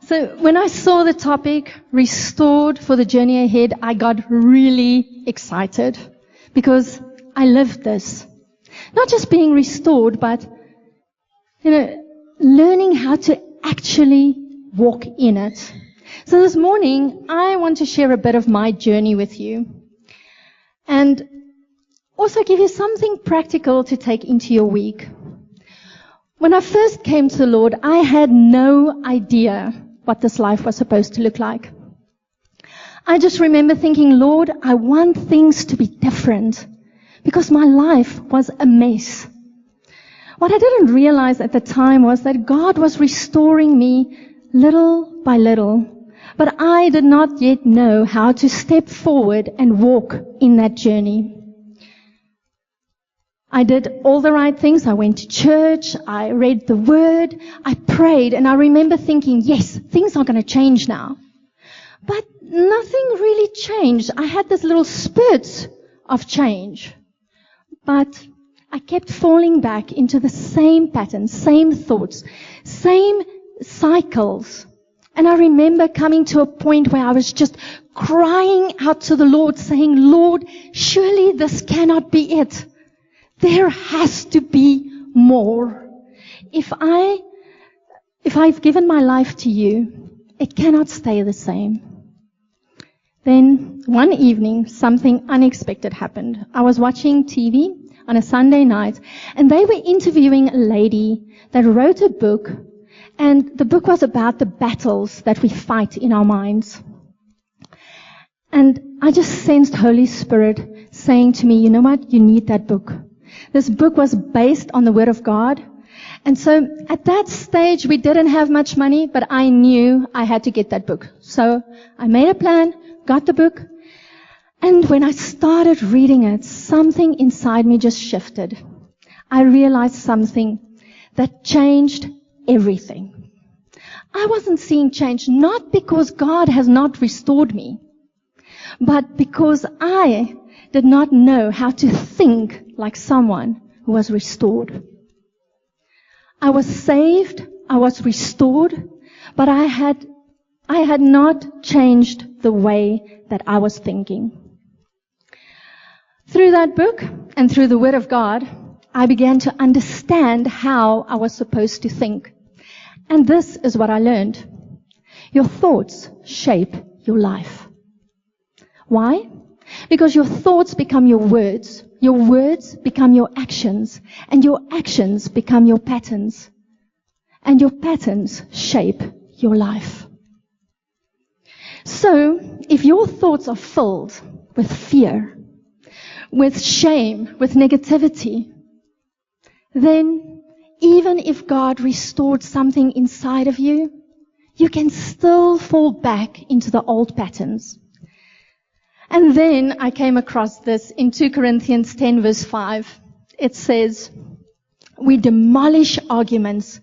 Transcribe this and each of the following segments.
So when I saw the topic, restored for the journey ahead, I got really excited because I lived this. Not just being restored, but, learning how to actually walk in it. So this morning, I want to share a bit of my journey with you and also give you something practical to take into your week. When I first came to the Lord, I had no idea what this life was supposed to look like. I just remember thinking, Lord, I want things to be different because my life was a mess. What I didn't realize at the time was that God was restoring me little by little, but I did not yet know how to step forward and walk in that journey. I did all the right things. I went to church, I read the Word, I prayed, and I remember thinking, yes, things are going to change now. But nothing really changed. I had this little spurt of change. But I kept falling back into the same patterns, same thoughts, same cycles. And I remember coming to a point where I was just crying out to the Lord, saying, Lord, surely this cannot be it. There has to be more. If I've given my life to you, it cannot stay the same. Then one evening, something unexpected happened. I was watching TV on a Sunday night, and they were interviewing a lady that wrote a book, and the book was about the battles that we fight in our minds. And I just sensed Holy Spirit saying to me, you know what, you need that book. This book was based on the Word of God. And so at that stage, we didn't have much money, but I knew I had to get that book. So I made a plan, got the book, and when I started reading it, something inside me just shifted. I realized something that changed everything. I wasn't seeing change, not because God has not restored me, but because I did not know how to think like someone who was restored. I was saved, I was restored, but I had not changed the way that I was thinking. Through that book and through the Word of God, I began to understand how I was supposed to think. And this is what I learned. Your thoughts shape your life. Why? Because your thoughts become your words become your actions, and your actions become your patterns, and your patterns shape your life. So, if your thoughts are filled with fear, with shame, with negativity, then even if God restored something inside of you, you can still fall back into the old patterns. And then I came across this in 2 Corinthians 10 verse 5. It says, we demolish arguments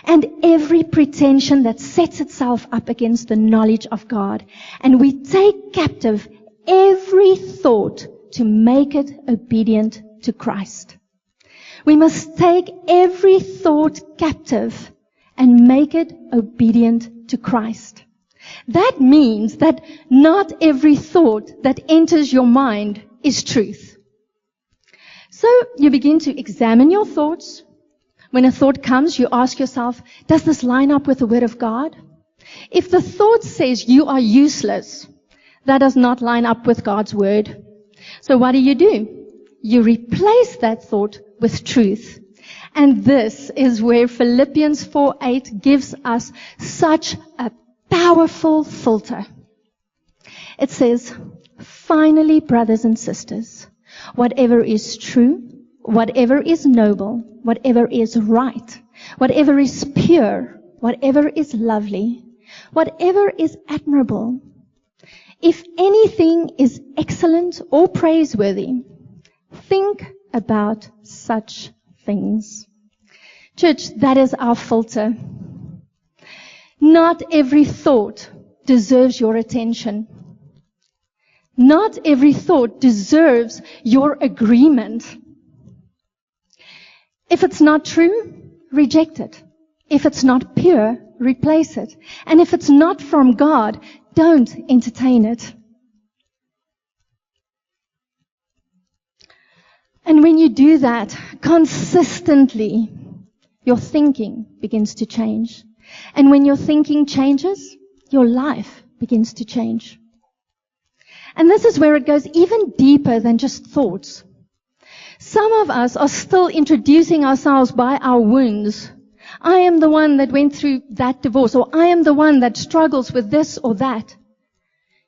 and every pretension that sets itself up against the knowledge of God. And we take captive every thought to make it obedient to Christ. We must take every thought captive and make it obedient to Christ. That means that not every thought that enters your mind is truth. So you begin to examine your thoughts. When a thought comes, you ask yourself, does this line up with the Word of God? If the thought says you are useless, that does not line up with God's Word. So what do? You replace that thought with truth. And this is where Philippians 4:8 gives us such a powerful filter. It says, finally, brothers and sisters, whatever is true, whatever is noble, whatever is right, whatever is pure, whatever is lovely, whatever is admirable, if anything is excellent or praiseworthy, think about such things. Church, that is our filter. Not every thought deserves your attention. Not every thought deserves your agreement. If it's not true, reject it. If it's not pure, replace it. And if it's not from God, don't entertain it. And when you do that consistently, your thinking begins to change. And when your thinking changes, your life begins to change. And this is where it goes even deeper than just thoughts. Some of us are still introducing ourselves by our wounds. I am the one that went through that divorce, or I am the one that struggles with this or that.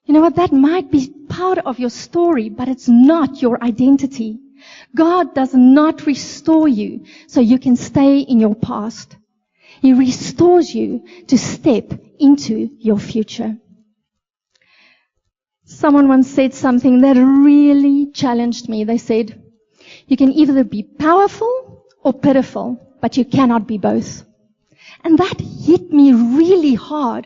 You know what? That might be part of your story, but it's not your identity. God does not restore you so you can stay in your past. He restores you to step into your future. Someone once said something that really challenged me. They said, you can either be powerful or pitiful, but you cannot be both. And that hit me really hard,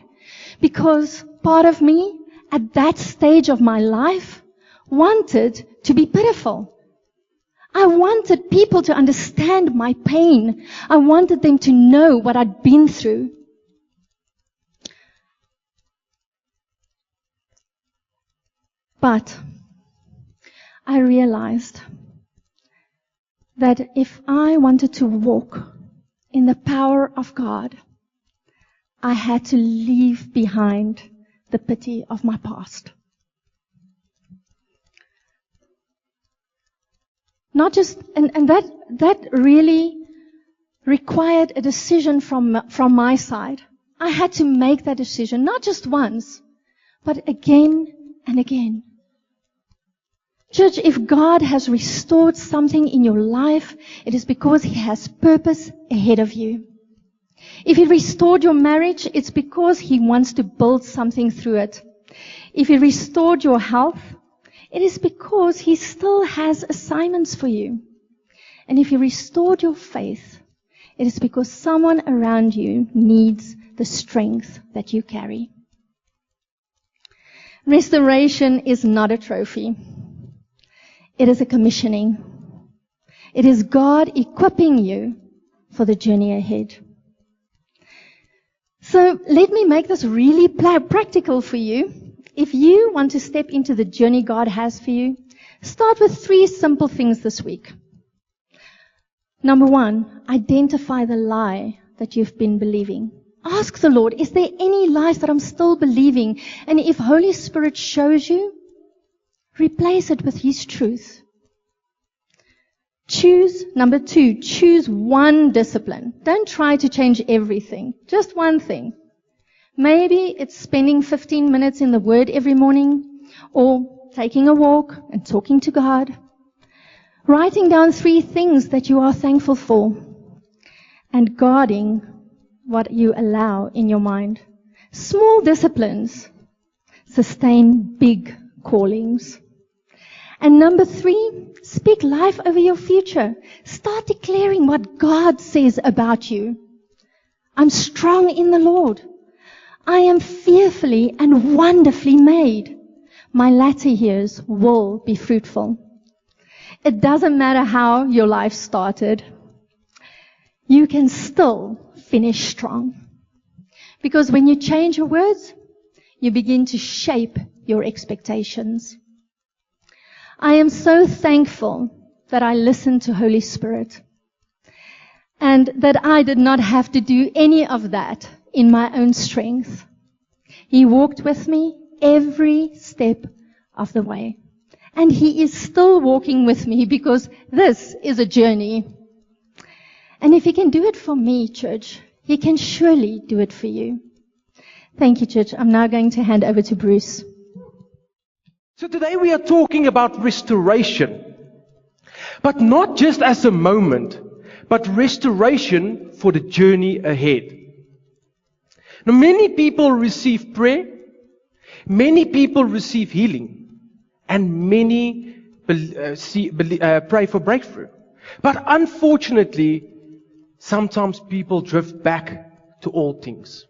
because part of me at that stage of my life wanted to be pitiful. I wanted people to understand my pain. I wanted them to know what I'd been through. But I realized that if I wanted to walk in the power of God, I had to leave behind the pity of my past. Not just, and that really required a decision from my side. I had to make that decision, not just once, but again and again. Church, if God has restored something in your life, it is because He has purpose ahead of you. If He restored your marriage, it's because He wants to build something through it. If He restored your health, it is because He still has assignments for you. And if He restored your faith, it is because someone around you needs the strength that you carry. Restoration is not a trophy. It is a commissioning. It is God equipping you for the journey ahead. So let me make this really practical for you. If you want to step into the journey God has for you, start with 3 simple things this week. Number 1, identify the lie that you've been believing. Ask the Lord, is there any lies that I'm still believing? And if Holy Spirit shows you, replace it with His truth. Number 2, choose one discipline. Don't try to change everything. Just one thing. Maybe it's spending 15 minutes in the Word every morning, or taking a walk and talking to God. Writing down 3 things that you are thankful for, and guarding what you allow in your mind. Small disciplines sustain big callings. And number 3, speak life over your future. Start declaring what God says about you. I'm strong in the Lord. I am fearfully and wonderfully made. My latter years will be fruitful. It doesn't matter how your life started. You can still finish strong. Because when you change your words, you begin to shape your expectations. I am so thankful that I listened to Holy Spirit, and that I did not have to do any of that in my own strength. He walked with me every step of the way. And He is still walking with me, because this is a journey. And if He can do it for me, church, He can surely do it for you. Thank you, church. I'm now going to hand over to Bruce. So today we are talking about restoration. But not just as a moment, but restoration for the journey ahead. Now, many people receive prayer, many people receive healing, and many pray for breakthrough. But unfortunately, sometimes people drift back to old things.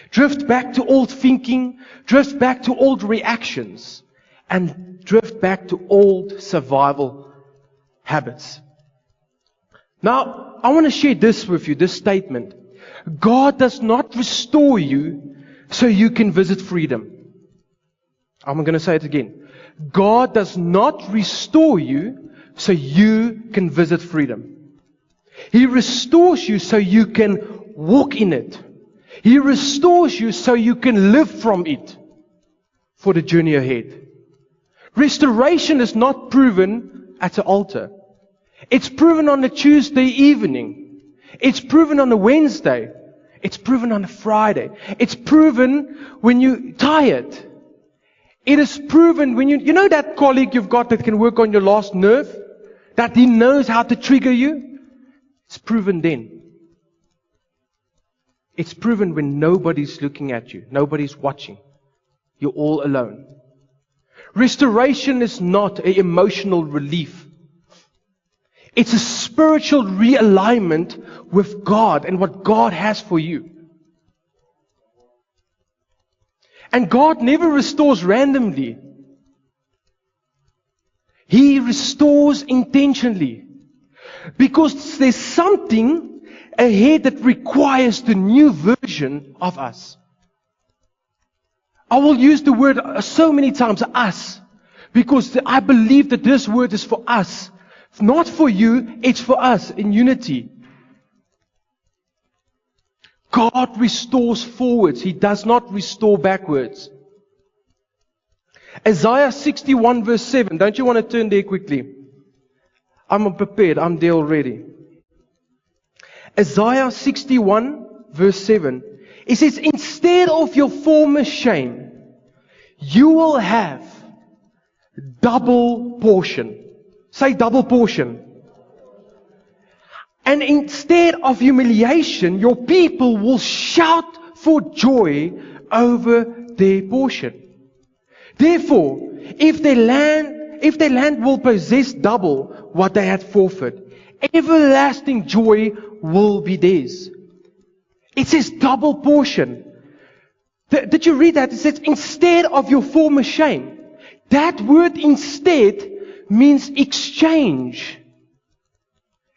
Drift back to old thinking, drift back to old reactions, and drift back to old survival habits. Now, I want to share this with you, this statement. God does not restore you so you can visit freedom. I'm going to say it again. God does not restore you so you can visit freedom. He restores you so you can walk in it. He restores you so you can live from it for the journey ahead. Restoration is not proven at the altar. It's proven on a Tuesday evening. It's proven on a Wednesday. It's proven on a Friday. It's proven when you're tired. It is proven when you know that colleague you've got that can work on your last nerve? That he knows how to trigger you? It's proven then. It's proven when nobody's looking at you. Nobody's watching. You're all alone. Restoration is not an emotional relief. It's a spiritual realignment with God and what God has for you. And God never restores randomly. He restores intentionally. Because there's something ahead that requires the new version of us. I will use the word so many times, us. Because I believe that this word is for us. Not for you, it's for us in unity. God restores forwards. He does not restore backwards. Isaiah 61 verse 7. Don't you want to turn there quickly? I'm prepared. I'm there already. Isaiah 61 verse 7. It says, instead of your former shame, you will have double portion. Say double portion. And instead of humiliation, your people will shout for joy over their portion. Therefore, if their land will possess double what they had forfeit, everlasting joy will be theirs. It says double portion. Did you read that? It says instead of your former shame. That word instead means exchange.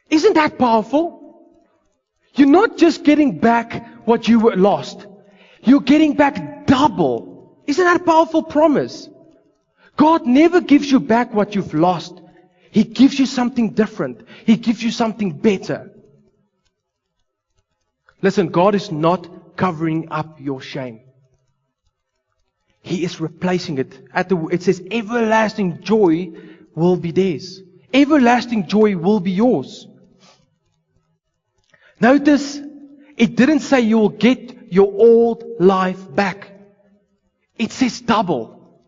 Isn't that powerful? You're not just getting back what you were lost. You're getting back double. Isn't that a powerful promise? God never gives you back what you've lost. He gives you something different. He gives you something better. Listen, God is not covering up your shame. He is replacing it. It says everlasting joy will be theirs. Everlasting joy will be yours. Notice, it didn't say you will get your old life back. It says double.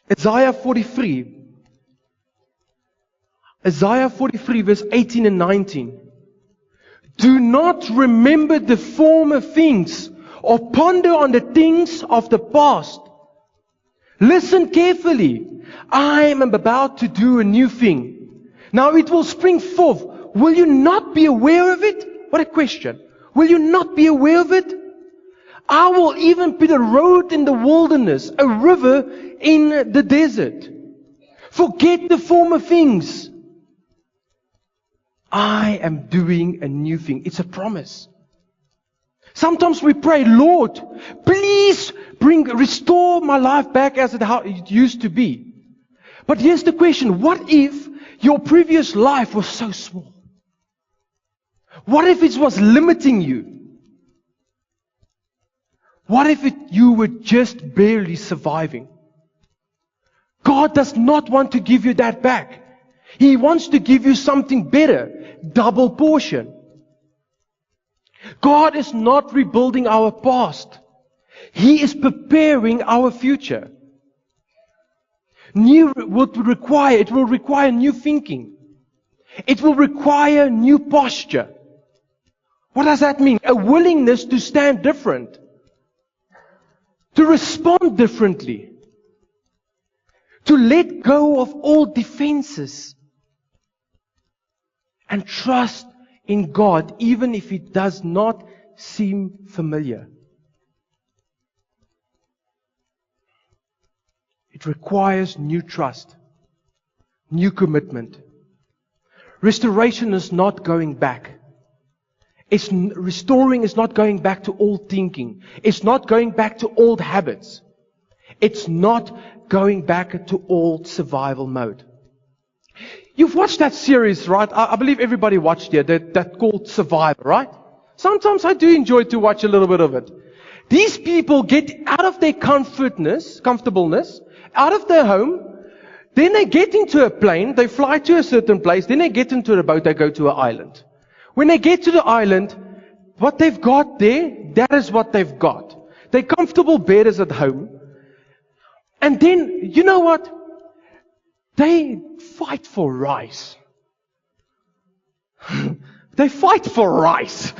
Isaiah 43 verse 18 and 19. Do not remember the former things or ponder on the things of the past. Listen carefully. I am about to do a new thing. Now it will spring forth. Will you not be aware of it? What a question. Will you not be aware of it? I will even put a road in the wilderness, a river in the desert. Forget the former things. I am doing a new thing. It's a promise. Sometimes we pray, Lord, please restore my life back as it used to be. But here's the question. What if your previous life was so small? What if it was limiting you? What if you were just barely surviving? God does not want to give you that back. He wants to give you something better, double portion. God is not rebuilding our past. He is preparing our future. It will require new thinking. It will require new posture. What does that mean? A willingness to stand different. To respond differently. To let go of all defenses. And trust in God, even if it does not seem familiar. It requires new trust, new commitment. Restoration is not going back. Restoring is not going back to old thinking. It's not going back to old habits. It's not going back to old survival mode. You've watched that series, right? I believe everybody watched it, that called Survivor, right? Sometimes I do enjoy to watch a little bit of it. These people get out of their comfortableness, out of their home, then they get into a plane, they fly to a certain place, then they get into a boat, they go to an island. When they get to the island, what they've got there, that is what they've got. Their comfortable bed is at home. And then, you know what? They fight for rice. They fight for rice.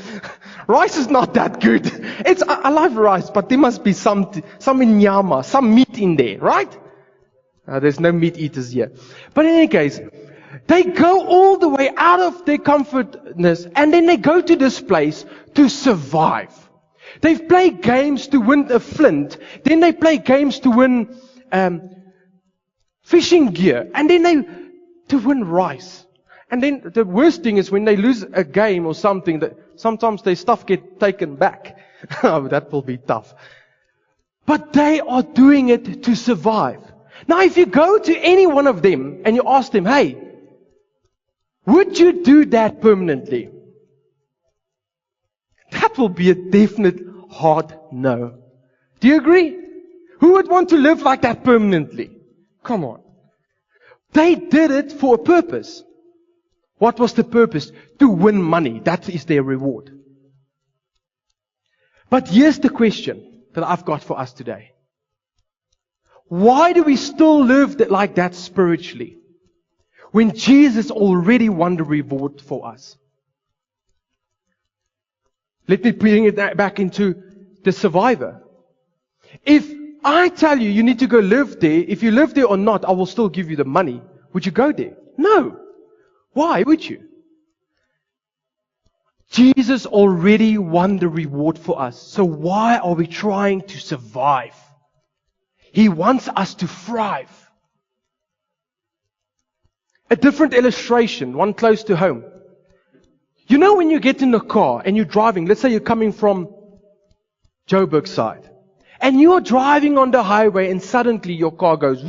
Rice is not that good. I love rice, but there must be some nyama, some meat in there, right? There's no meat eaters here. But in any case, they go all the way out of their comfortness, and then they go to this place to survive. They play games to win a flint. Then they play games to win fishing gear. And then to win rice. And then the worst thing is when they lose a game or something, that sometimes their stuff get taken back. Oh, that will be tough. But they are doing it to survive. Now, if you go to any one of them and you ask them, hey, would you do that permanently? That will be a definite hard no. Do you agree? Who would want to live like that permanently? Come on. They did it for a purpose. What was the purpose? To win money. That is their reward. But here's the question that I've got for us today. Why do we still live like that spiritually? When Jesus already won the reward for us. Let me bring it back into the survivor. If I tell you need to go live there, if you live there or not, I will still give you the money. Would you go there? No. Why would you? Jesus already won the reward for us. So why are we trying to survive? He wants us to thrive. A different illustration, one close to home. You know when you get in the car and you're driving, let's say you're coming from Joburg side, and you are driving on the highway and suddenly your car goes,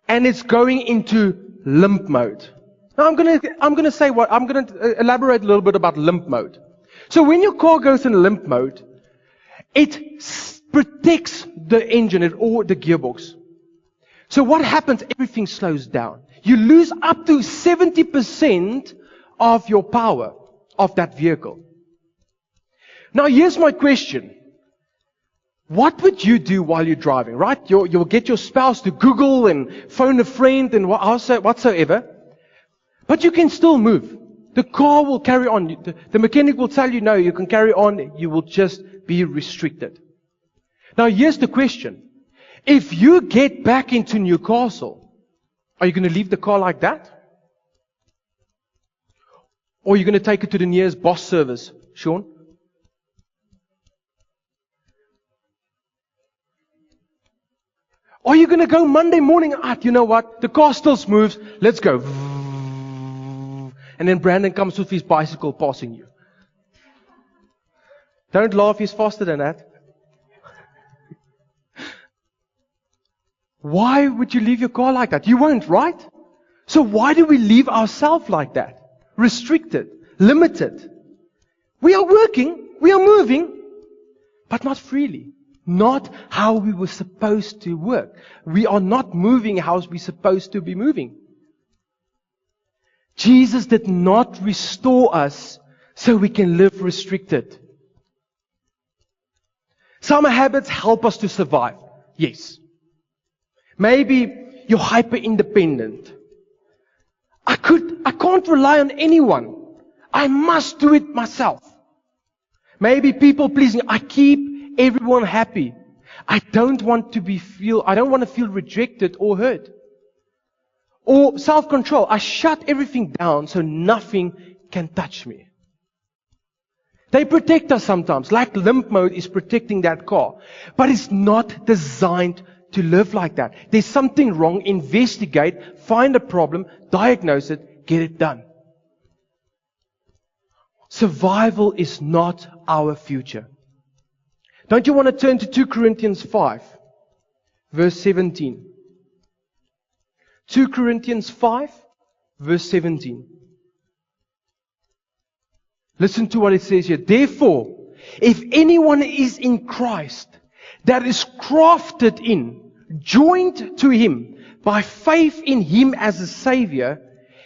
and it's going into limp mode. Now I'm going to elaborate a little bit about limp mode. So when your car goes in limp mode, it protects the engine or the gearbox. So what happens? Everything slows down. You lose up to 70% of your power of that vehicle. Now here's my question. What would you do while you're driving, right? You'll get your spouse to Google and phone a friend and whatsoever. But you can still move. The car will carry on. The mechanic will tell you, no, you can carry on. You will just be restricted. Now here's the question. If you get back into Newcastle, are you going to leave the car like that? Or are you going to take it to the nearest boss service, Sean? Or are you going to go Monday morning, you know what? The car still moves. Let's go. And then Brandon comes with his bicycle passing you. Don't laugh, he's faster than that. Why would you leave your car like that? You won't, right? So why do we leave ourselves like that? Restricted, limited. We are working, we are moving, but not freely. Not how we were supposed to work. We are not moving how we're supposed to be moving. Jesus did not restore us so we can live restricted. Some habits help us to survive. Yes. Maybe you're hyper-independent. I can't rely on anyone. I must do it myself. Maybe people pleasing. I keep everyone happy. I don't want to feel rejected or hurt. Or self-control. I shut everything down so nothing can touch me. They protect us sometimes, like limp mode is protecting that car. But it's not designed to live like that. There's something wrong, investigate, find a problem, diagnose it, get it done. Survival is not our future. Don't you want to turn to 2 Corinthians 5, verse 17? 2 Corinthians 5, verse 17. Listen to what it says here. Therefore, if anyone is in Christ, that is grafted in, joined to Him, by faith in Him as a Savior,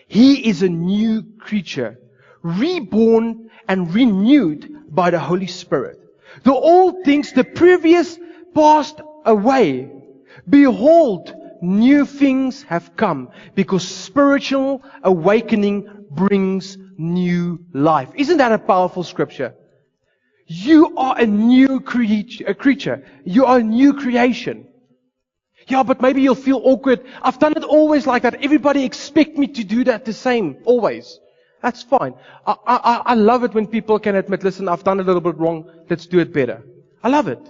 he is a new creature, reborn and renewed by the Holy Spirit. The old things, the previous, passed away. Behold, new things have come, because spiritual awakening brings new life. Isn't that a powerful scripture? You are a new creature. You are a new creation. Yeah, but maybe you'll feel awkward. I've done it always like that. Everybody expect me to do that the same, always. That's fine. I love it when people can admit, listen, I've done a little bit wrong. Let's do it better. I love it.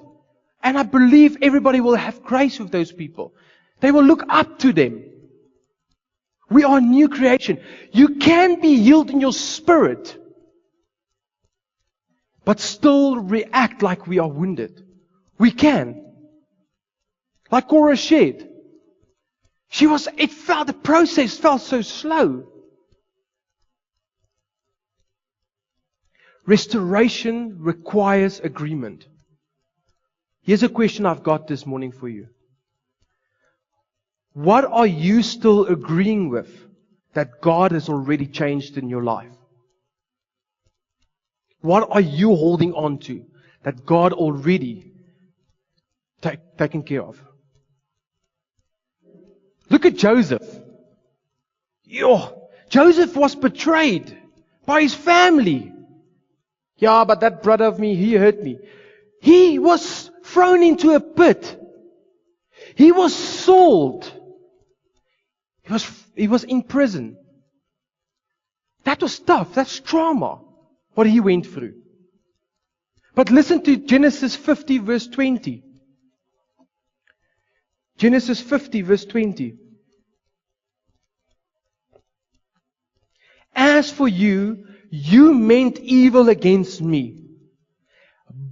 And I believe everybody will have grace with those people. They will look up to them. We are a new creation. You can be healed in your spirit, but still react like we are wounded. We can. Like Cora shared. The process felt so slow. Restoration requires agreement. Here's a question I've got this morning for you. What are you still agreeing with that God has already changed in your life? What are you holding on to that God already taken care of? Look at Joseph. Joseph was betrayed by his family. Yeah, but that brother of me, he hurt me. He was thrown into a pit. He was sold. He was in prison. That was tough. That's trauma, what he went through. But listen to Genesis 50 verse 20. Genesis 50 verse 20. As for you, you meant evil against me,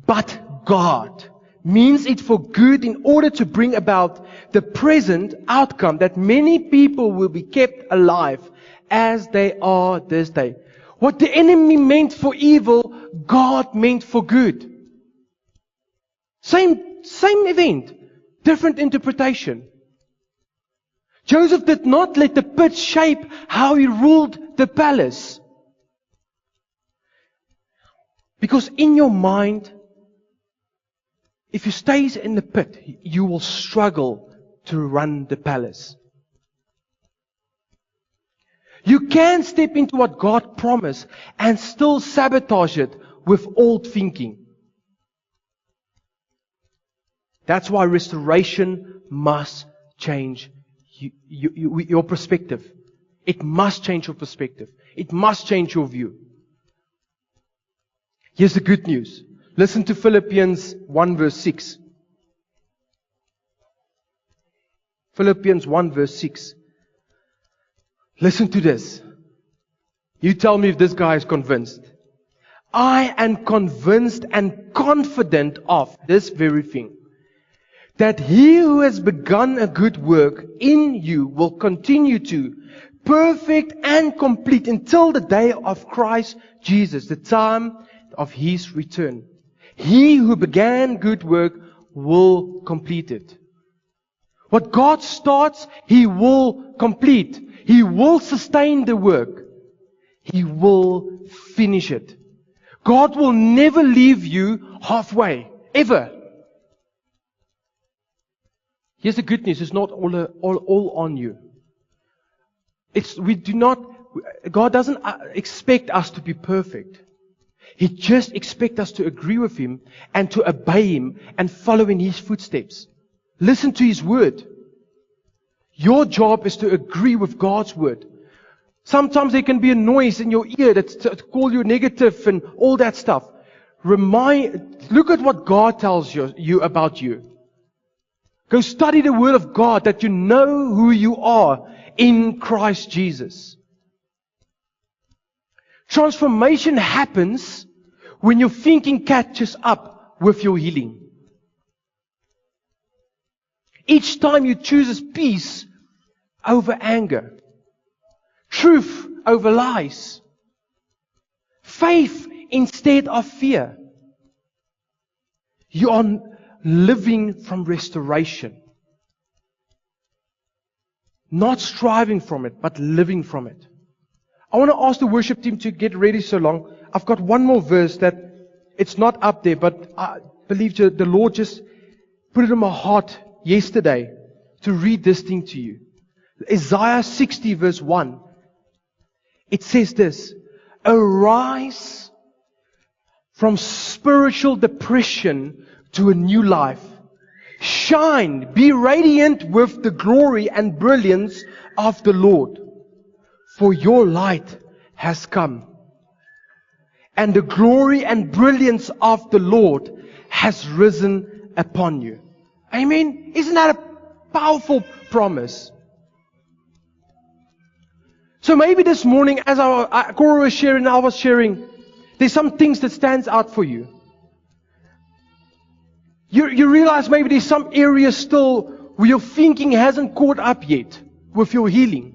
but God means it for good in order to bring about the present outcome that many people will be kept alive as they are this day. What the enemy meant for evil, God meant for good. Same event, different interpretation. Joseph did not let the pit shape how he ruled the palace. Because in your mind, if you stay in the pit, you will struggle to run the palace. You can step into what God promised and still sabotage it with old thinking. That's why restoration must change your perspective. It must change your perspective. It must change your view. Here's the good news. Listen to Philippians 1 verse 6. Philippians 1 verse 6. Listen to this. You tell me if this guy is convinced. I am convinced and confident of this very thing, that He who has begun a good work in you will continue to perfect and complete until the day of Christ Jesus, the time of His return. He who began good work will complete it. What God starts, He will complete. He will sustain the work. He will finish it. God will never leave you halfway, ever. Here's the good news. It's not all on you. God doesn't expect us to be perfect. He just expects us to agree with Him and to obey Him and follow in His footsteps. Listen to His word. Your job is to agree with God's word. Sometimes there can be a noise in your ear that call you negative and all that stuff. Look at what God tells you about you. Go study the word of God that you know who you are in Christ Jesus. Transformation happens when your thinking catches up with your healing. Each time you choose peace over anger, truth over lies, faith instead of fear, you are living from restoration. Not striving from it, but living from it. I want to ask the worship team to get ready so long. I've got one more verse that it's not up there, but I believe the Lord just put it in my heart yesterday to read this thing to you. Isaiah 60 verse 1. It says this: arise from spiritual depression to a new life. Shine, be radiant with the glory and brilliance of the Lord. For your light has come, and the glory and brilliance of the Lord has risen upon you. Amen? Isn't that a powerful promise? So maybe this morning, as Cora was sharing, I was sharing, there's some things that stands out for you. You realize maybe there's some areas still where your thinking hasn't caught up yet with your healing.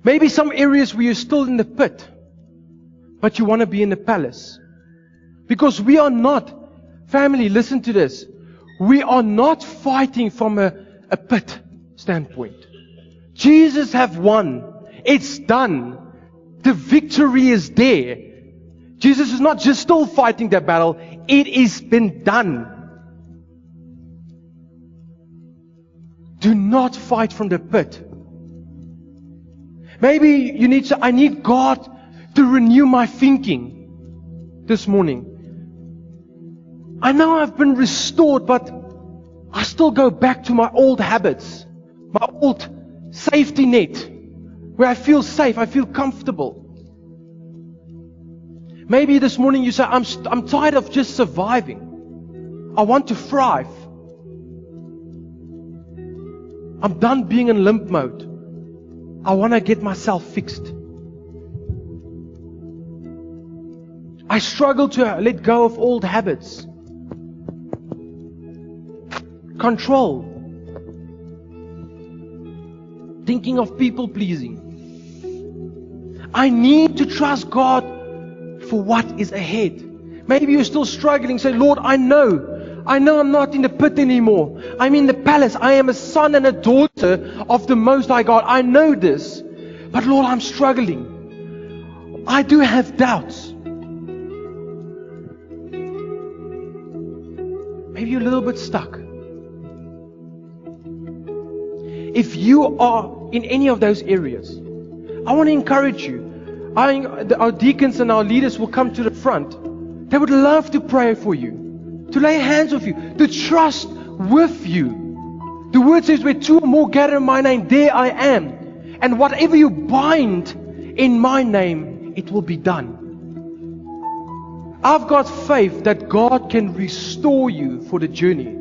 Maybe some areas where you're still in the pit, but you want to be in the palace. Because we are not, family, listen to this. We are not fighting from a pit standpoint. Jesus have won. It's done. The victory is there. Jesus is not just still fighting the battle. It has been done. Do not fight from the pit. Maybe you need to, I need God to renew my thinking this morning. I know I've been restored, but I still go back to my old habits, my old safety net, where I feel safe, I feel comfortable. Maybe this morning you say, I'm tired of just surviving. I want to thrive. I'm done being in limp mode. I want to get myself fixed. I struggle to let go of old habits. Control. Thinking of people pleasing. I need to trust God for what is ahead. Maybe you're still struggling. Say, Lord, I know I'm not in the pit anymore. I'm in the palace. I am a son and a daughter of the Most High God. I know this. But Lord, I'm struggling. I do have doubts. Maybe you're a little bit stuck. If you are in any of those areas, I want to encourage you. Our deacons and our leaders will come to the front. They would love to pray for you, to lay hands on you, to trust with you. The word says, where two or more gather in my name, there I am. And whatever you bind in my name, it will be done. I've got faith that God can restore you for the journey.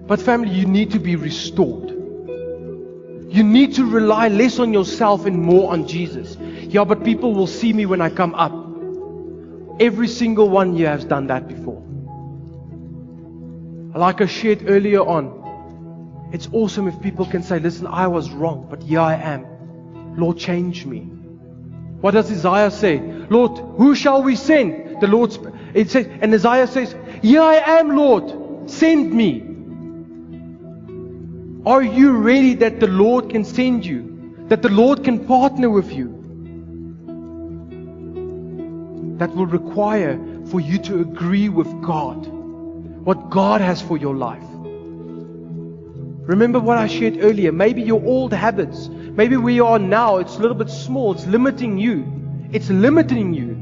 But family, you need to be restored. You need to rely less on yourself and more on Jesus. Yeah, but people will see me when I come up. Every single one here has done that before. Like I shared earlier on, it's awesome if people can say, listen, I was wrong, but here I am. Lord, change me. What does Isaiah say? Lord, who shall we send? The Lord, it says, and Isaiah says, here I am, Lord, send me. Are you ready that the Lord can send you? That the Lord can partner with you? That will require for you to agree with God. What God has for your life. Remember what I shared earlier. Maybe your old habits, maybe where you are now, it's a little bit small. It's limiting you. It's limiting you.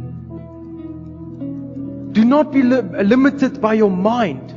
Do not be limited by your mind.